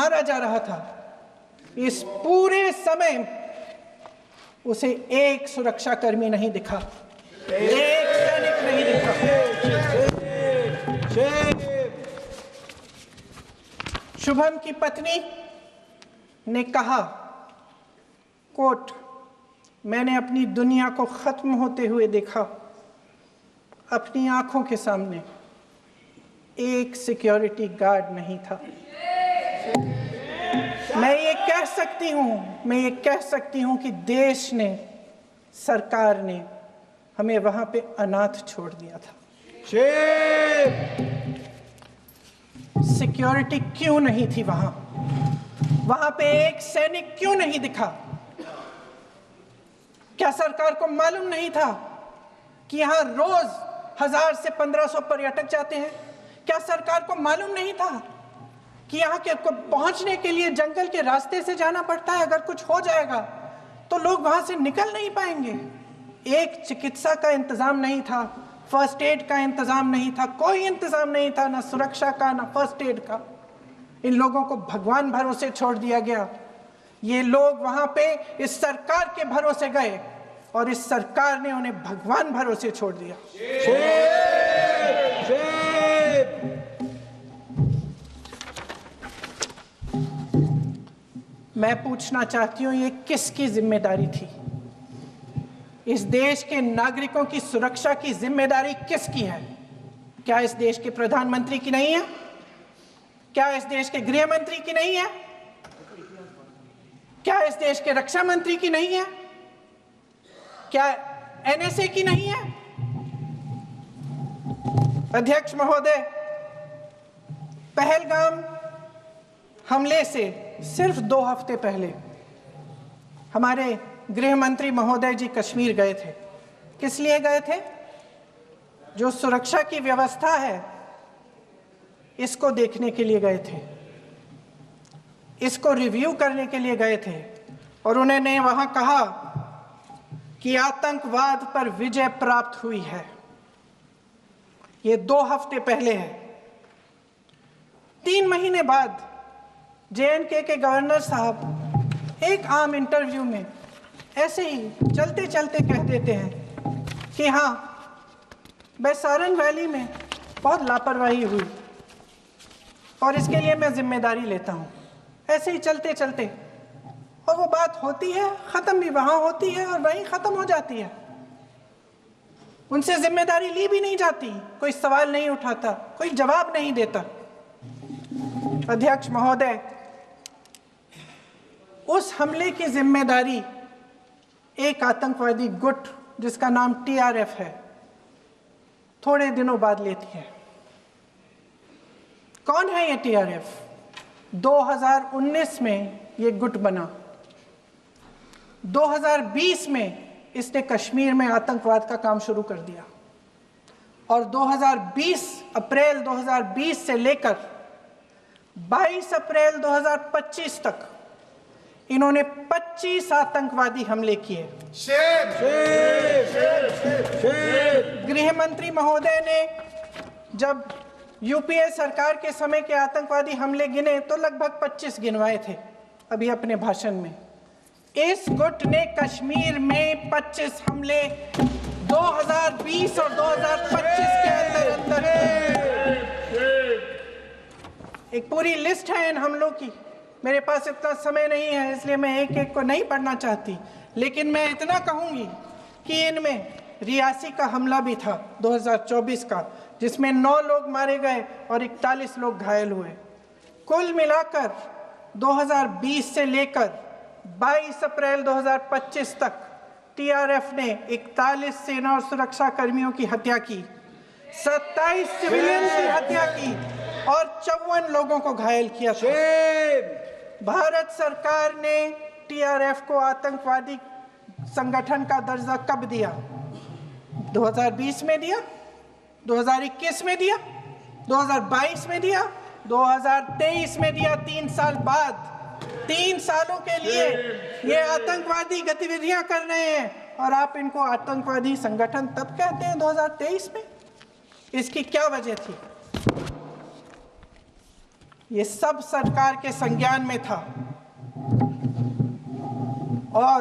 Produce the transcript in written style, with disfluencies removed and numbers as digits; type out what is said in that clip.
मारा जा रहा था, इस पूरे समय उसे एक सुरक्षाकर्मी नहीं दिखा, एक सैनिक नहीं दिखा। शुभम की पत्नी ने कहा, कोट, मैंने अपनी दुनिया को खत्म होते हुए देखा, अपनी आंखों के सामने एक सिक्योरिटी गार्ड नहीं था। मैं ये कह सकती हूं कि देश ने, सरकार ने हमें वहां पे अनाथ छोड़ दिया था। सिक्योरिटी क्यों नहीं थी वहां पे एक सैनिक क्यों नहीं दिखा? क्या सरकार को मालूम नहीं था कि यहां रोज 1000 से 1500 पर्यटक जाते हैं? क्या सरकार को मालूम नहीं था कि यहाँ के पहुंचने के लिए जंगल के रास्ते से जाना पड़ता है? अगर कुछ हो जाएगा तो लोग वहां से निकल नहीं पाएंगे। एक चिकित्सा का इंतजाम नहीं था, फर्स्ट एड का इंतजाम नहीं था, कोई इंतजाम नहीं था, ना सुरक्षा का ना फर्स्ट एड का। इन लोगों को भगवान भरोसे छोड़ दिया गया। ये लोग वहां पे इस सरकार के भरोसे गए और इस सरकार ने उन्हें भगवान भरोसे छोड़ दिया। मैं पूछना चाहती हूं, ये किसकी जिम्मेदारी थी? इस देश के नागरिकों की सुरक्षा की जिम्मेदारी किसकी है? क्या इस देश के प्रधानमंत्री की नहीं है? क्या इस देश के गृह मंत्री की नहीं है? क्या इस देश के रक्षा मंत्री की नहीं है? क्या एनएसए की नहीं है? अध्यक्ष महोदय, पहलगाम हमले से सिर्फ 2 हफ्ते पहले हमारे गृह मंत्री महोदय जी कश्मीर गए थे। किस लिए गए थे? जो सुरक्षा की व्यवस्था है इसको देखने के लिए गए थे, इसको रिव्यू करने के लिए गए थे। और उन्होंने वहां कहा कि आतंकवाद पर विजय प्राप्त हुई है। ये 2 हफ्ते पहले है। 3 महीने बाद JNK के गवर्नर साहब एक आम इंटरव्यू में ऐसे ही चलते चलते कह देते हैं कि हाँ, बैसारन वैली में बहुत लापरवाही हुई और इसके लिए मैं जिम्मेदारी लेता हूँ। ऐसे ही चलते चलते, और वो बात होती है, ख़त्म भी वहाँ होती है और वहीं ख़त्म हो जाती है। उनसे जिम्मेदारी ली भी नहीं जाती, कोई सवाल नहीं उठाता, कोई जवाब नहीं देता। अध्यक्ष महोदय, उस हमले की जिम्मेदारी एक आतंकवादी गुट जिसका नाम TRF है थोड़े दिनों बाद लेती है। कौन है ये TRF? 2019 में ये गुट बना। 2020 में इसने कश्मीर में आतंकवाद का काम शुरू कर दिया और 2020 अप्रैल 2020 से लेकर 22 अप्रैल 2025 तक इन्होंने 25 आतंकवादी हमले किए। गृह मंत्री महोदय ने जब UPA सरकार के समय के आतंकवादी हमले गिने तो लगभग 25 गिनवाए थे अभी अपने भाषण में। इस गुट ने कश्मीर में 25 हमले 2020 और 2025 के अंदर एक पूरी लिस्ट है इन हमलों की। मेरे पास इतना समय नहीं है इसलिए मैं एक एक को नहीं पढ़ना चाहती, लेकिन मैं इतना कहूंगी कि इनमें रियासी का हमला भी था 2024 का, जिसमें 9 लोग मारे गए और 41 लोग घायल हुए। कुल मिलाकर 2020 से लेकर 22 अप्रैल 2025 तक TRF ने 41 सेना और सुरक्षा कर्मियों की हत्या की, 27 सिविलियन की हत्या की और 54 लोगों को घायल किया था। भारत सरकार ने TRF को आतंकवादी संगठन का दर्जा कब दिया? 2020 में दिया, 2021 में दिया, 2022 में दिया, 2023 में दिया। 3 साल बाद, 3 सालों के लिए ये आतंकवादी गतिविधियां कर रहे हैं और आप इनको आतंकवादी संगठन तब कहते हैं 2023 में? इसकी क्या वजह थी? ये सब सरकार के संज्ञान में था और